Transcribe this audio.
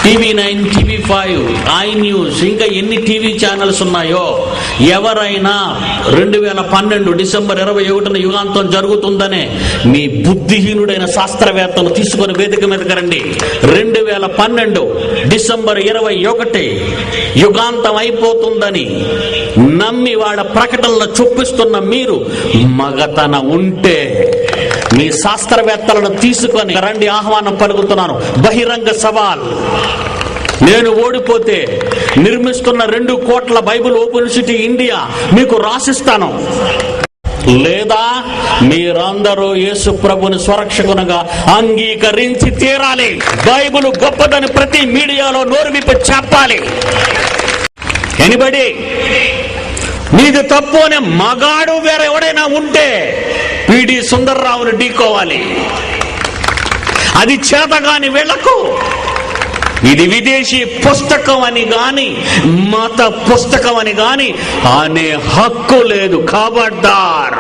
TV9, TV5, iNews, ఇంకా ఎన్ని TV channels ఉన్నాయో, ఎవరైనా 2012 డిసెంబర్ 21న యుగాంతం జరుగుతుందనే మీ బుద్ధిహీనుడైన శాస్త్రవేత్తను తీసుకొని వేదిక మీదకి రండి. 2012 డిసెంబర్ 21 యుగాంతం అయిపోతుందని నమ్మి వాళ్ళ ప్రకటనలు చూపిస్తున్న మీరు మగతన ఉంటే మీ శాస్త్రవేత్తలను తీసుకొని రండి. ఆహ్వానం పలుకుతున్నాను. బహిరంగ సవాల్. నేను ఓడిపోతే నిర్మిస్తున్న 2 కోట్ల బైబిల్ ఓపెన్ సిటీ ఇండియా మీకు రాసిస్తాను. లేదా మీరందరూ యేసు ప్రభుని స్వరక్షకునిగా అంగీకరించి తీరాలి. బైబిల్ గొప్పదని ప్రతి మీడియాలో నోరు విప్పి చెప్పాలి. ఎనిబడి నీది తప్పు అనే మగాడు వేరెవడైనా ఉంటే పిడి సుందర్రావుని ఢీకోవాలి. అది చేతగాని వీళ్లకు ఇది విదేశీ పుస్తకం అని గాని మత పుస్తకం అని గాని అనే హక్కు లేదు. ఖబర్దార్.